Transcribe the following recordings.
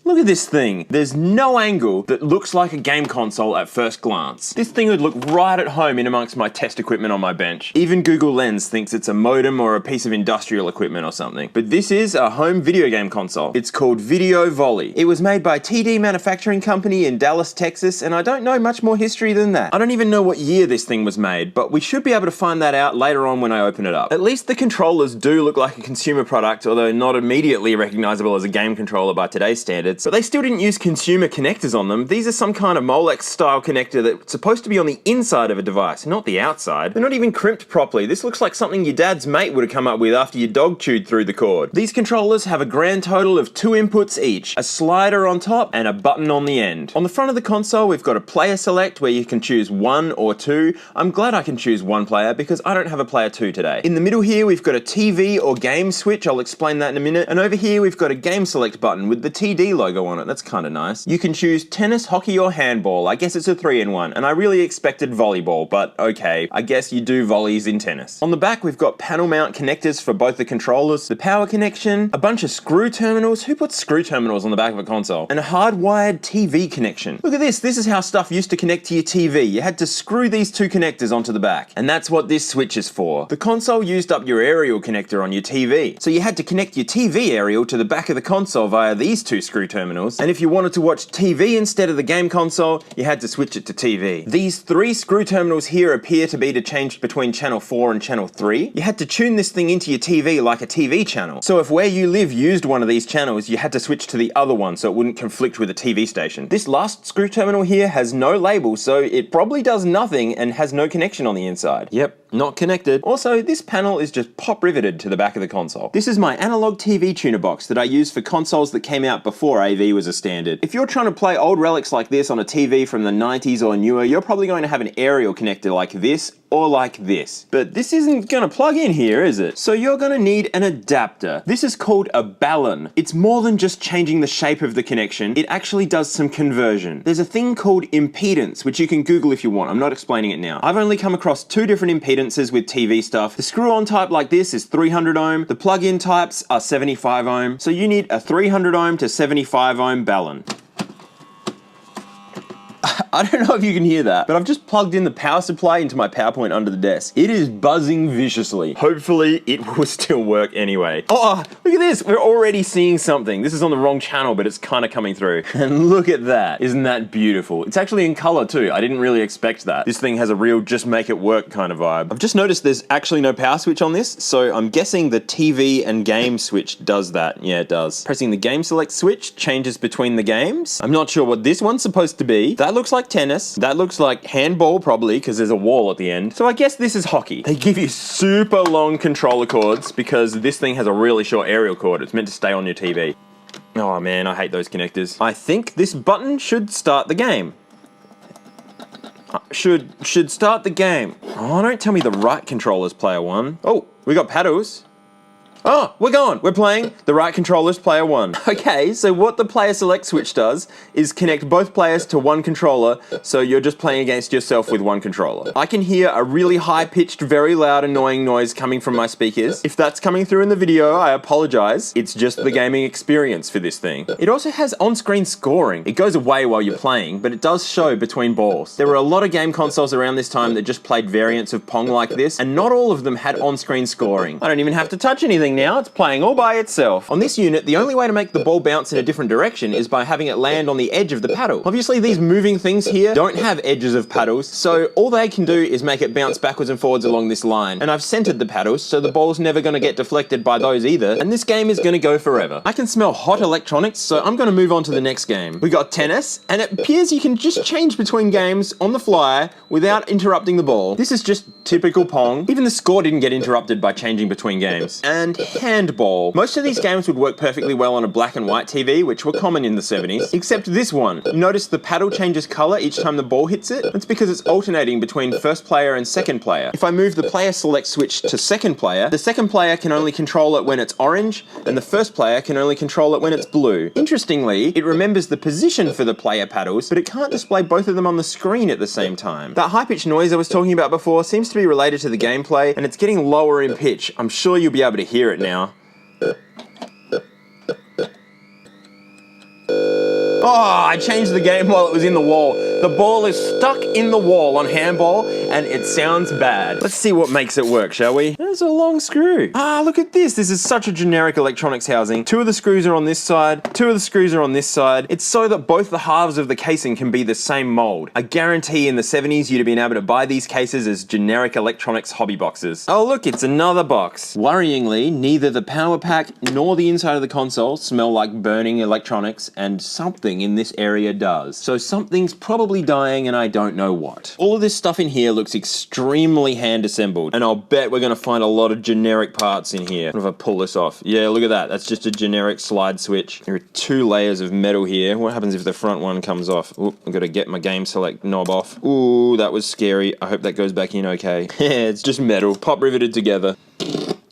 Look at this thing. There's no angle that looks like a game console at first glance. This thing would look right at home in amongst my test equipment on my bench. Even Google Lens thinks it's a modem or a piece of industrial equipment or something. But this is a home video game console. It's called Volley. It was made by TD Manufacturing Company in Dallas, Texas, and I don't know much more history than that. I don't even know what year this thing was made, but we should be able to find that out later on when I open it up. At least the controllers do look like a consumer product, although not immediately recognizable as a game controller by today's standards. But they still didn't use consumer connectors on them. These are some kind of Molex style connector that's supposed to be on the inside of a device, not the outside. They're not even crimped properly. This looks like something your dad's mate would have come up with after your dog chewed through the cord. These controllers have a grand total of 2 inputs each, a slider on top and a button on the end. On the front of the console, we've got a player select where you can choose 1 or 2. I'm glad I can choose 1 player because I don't have a player 2 today. In the middle here, we've got a TV or game switch. I'll explain that in a minute. And over here, we've got a game select button with the TD logo on it. That's kind of nice. You can choose tennis, hockey, or handball. I guess it's a 3-in-1, and I really expected volleyball, but okay, I guess you do volleys in tennis. On the back, we've got panel mount connectors for both the controllers, the power connection, a bunch of screw terminals. Who puts screw terminals on the back of a console? And a hardwired TV connection. Look at this. This is how stuff used to connect to your TV. You had to screw these 2 connectors onto the back, and that's what this switch is for. The console used up your aerial connector on your TV, so you had to connect your TV aerial to the back of the console via these 2 screw terminals, and if you wanted to watch TV instead of the game console, you had to switch it to TV. These 3 screw terminals here appear to be to change between channel 4 and channel 3. You had to tune this thing into your TV like a TV channel. So if where you live used one of these channels, you had to switch to the other one so it wouldn't conflict with a TV station. This last screw terminal here has no label, so it probably does nothing and has no connection on the inside. Yep, not connected. Also, this panel is just pop riveted to the back of the console. This is my analog TV tuner box that I use for consoles that came out before AV was a standard. If you're trying to play old relics like this on a TV from the 90s or newer, you're probably going to have an aerial connector like this or like this. But this isn't gonna plug in here, is it? So you're gonna need an adapter. This is called a balun. It's more than just changing the shape of the connection. It actually does some conversion. There's a thing called impedance, which you can Google if you want. I'm not explaining it now. I've only come across 2 different impedances with TV stuff. The screw-on type like this is 300 ohm. The plug-in types are 75 ohm. So you need a 300 ohm to 75 ohm balun. I don't know if you can hear that, but I've just plugged in the power supply into my PowerPoint under the desk. It is buzzing viciously. Hopefully it will still work anyway. Oh, look at this. We're already seeing something. This is on the wrong channel, but it's kind of coming through. And look at that. Isn't that beautiful? It's actually in color too. I didn't really expect that. This thing has a real just make it work kind of vibe. I've just noticed there's actually no power switch on this, so I'm guessing the TV and game switch does that. Yeah, it does. Pressing the game select switch changes between the games. I'm not sure what this one's supposed to be. That looks like tennis. That looks like handball probably because there's a wall at the end. So I guess this is hockey. They give you super long controller cords because this thing has a really short aerial cord. It's meant to stay on your TV. Oh man, I hate those connectors. I think this button should start the game. Should start the game. Oh, don't tell me the right controller's player 1. Oh, we got paddles. Oh, we're going. We're playing the right controller's player 1. Okay, so what the player select switch does is connect both players to 1 controller, so you're just playing against yourself with 1 controller. I can hear a really high-pitched, very loud, annoying noise coming from my speakers. If that's coming through in the video, I apologize. It's just the gaming experience for this thing. It also has on-screen scoring. It goes away while you're playing, but it does show between balls. There were a lot of game consoles around this time that just played variants of Pong like this, and not all of them had on-screen scoring. I don't even have to touch anything now, it's playing all by itself. On this unit, the only way to make the ball bounce in a different direction is by having it land on the edge of the paddle. Obviously, these moving things here don't have edges of paddles, so all they can do is make it bounce backwards and forwards along this line. And I've centered the paddles, so the ball's never gonna get deflected by those either, and this game is gonna go forever. I can smell hot electronics, so I'm gonna move on to the next game. We got tennis, and it appears you can just change between games on the fly without interrupting the ball. This is just typical Pong. Even the score didn't get interrupted by changing between games. And handball. Most of these games would work perfectly well on a black and white TV, which were common in the 70s, except this one. Notice the paddle changes color each time the ball hits it. That's because it's alternating between first player and second player. If I move the player select switch to second player, the second player can only control it when it's orange, and the first player can only control it when it's blue. Interestingly, it remembers the position for the player paddles, but it can't display both of them on the screen at the same time. That high-pitched noise I was talking about before seems to be related to the gameplay, and it's getting lower in pitch. I'm sure you'll be able to hear it now. Oh, I changed the game while it was in the wall. The ball is stuck in the wall on handball and it sounds bad. Let's see what makes it work, shall we? There's a long screw. Ah, look at this. This is such a generic electronics housing. 2 of the screws are on this side, 2 of the screws are on this side. It's so that both the halves of the casing can be the same mold. I guarantee in the 70s you'd have been able to buy these cases as generic electronics hobby boxes. Oh look, it's another box. Worryingly, neither the power pack nor the inside of the console smell like burning electronics, and something in this area does. So something's probably dying and I don't know what. All of this stuff in here looks extremely hand assembled, and I'll bet we're gonna find a lot of generic parts in here. What if I pull this off? Yeah, look at that. That's just a generic slide switch. There are 2 layers of metal here. What happens if the front one comes off? Oop, I've got to get my game select knob off. Ooh, that was scary. I hope that goes back in okay. It's just metal, pop riveted together.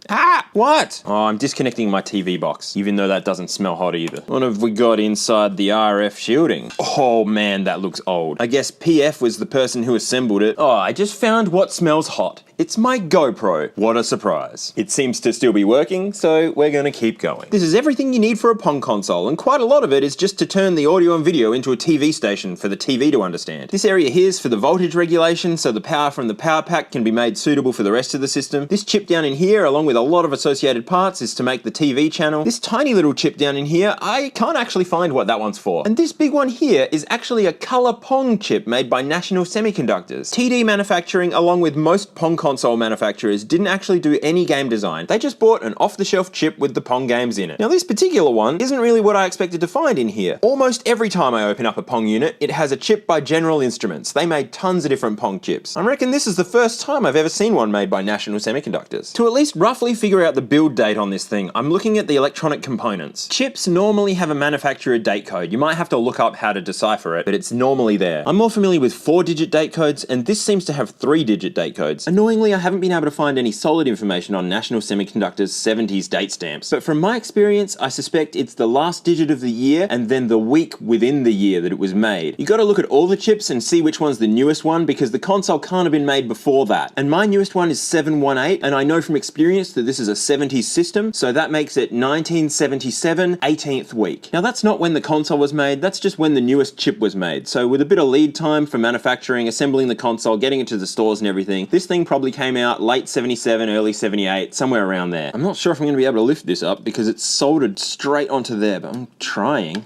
Ah! What? Oh, I'm disconnecting my TV box, even though that doesn't smell hot either. What have we got inside the RF shielding? Oh man, that looks old. I guess PF was the person who assembled it. Oh, I just found what smells hot. It's my GoPro. What a surprise. It seems to still be working, so we're gonna keep going. This is everything you need for a Pong console, and quite a lot of it is just to turn the audio and video into a TV station for the TV to understand. This area here is for the voltage regulation, so the power from the power pack can be made suitable for the rest of the system. This chip down in here, along with a lot of associated parts, is to make the TV channel. This tiny little chip down in here, I can't actually find what that one's for. And this big one here is actually a color Pong chip made by National Semiconductors. TD Manufacturing, along with most Pong console manufacturers, didn't actually do any game design. They just bought an off-the-shelf chip with the Pong games in it. Now this particular one isn't really what I expected to find in here. Almost every time I open up a Pong unit, it has a chip by General Instruments. They made tons of different Pong chips. I reckon this is the first time I've ever seen one made by National Semiconductors. To at least roughly figure out the build date on this thing, I'm looking at the electronic components. Chips normally have a manufacturer date code. You might have to look up how to decipher it, but it's normally there. I'm more familiar with 4-digit date codes, and this seems to have 3-digit date codes. Annoyingly, I haven't been able to find any solid information on National Semiconductor's 70s date stamps. But from my experience, I suspect it's the last digit of the year and then the week within the year that it was made. You gotta look at all the chips and see which one's the newest one, because the console can't have been made before that. And my newest one is 718, and I know from experience that this is a 70s system, so that makes it 1977, 18th week. Now that's not when the console was made, that's just when the newest chip was made. So with a bit of lead time for manufacturing, assembling the console, getting it to the stores and everything, this thing probably came out late 77, early 78, somewhere around there. I'm not sure if I'm gonna be able to lift this up because it's soldered straight onto there, but I'm trying.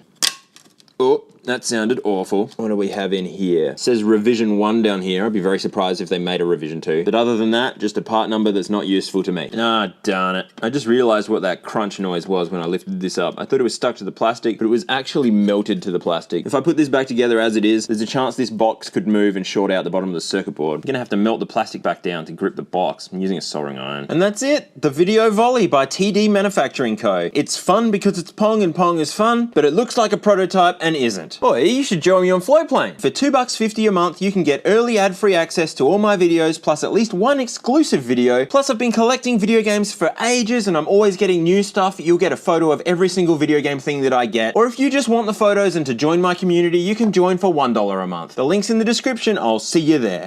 Oh. That sounded awful. What do we have in here? It says revision 1 down here. I'd be very surprised if they made a revision 2. But other than that, just a part number that's not useful to me. Ah, darn it. I just realized what that crunch noise was when I lifted this up. I thought it was stuck to the plastic, but it was actually melted to the plastic. If I put this back together as it is, there's a chance this box could move and short out the bottom of the circuit board. I'm gonna have to melt the plastic back down to grip the box. I'm using a soldering iron. And that's it. The Video Volley by TD Manufacturing Co. It's fun because it's Pong and Pong is fun, but it looks like a prototype and isn't. Boy, you should join me on Floatplane. For $2.50 a month, you can get early ad-free access to all my videos, plus at least one exclusive video. Plus I've been collecting video games for ages and I'm always getting new stuff. You'll get a photo of every single video game thing that I get. Or if you just want the photos and to join my community, you can join for $1 a month. The link's in the description. I'll see you there.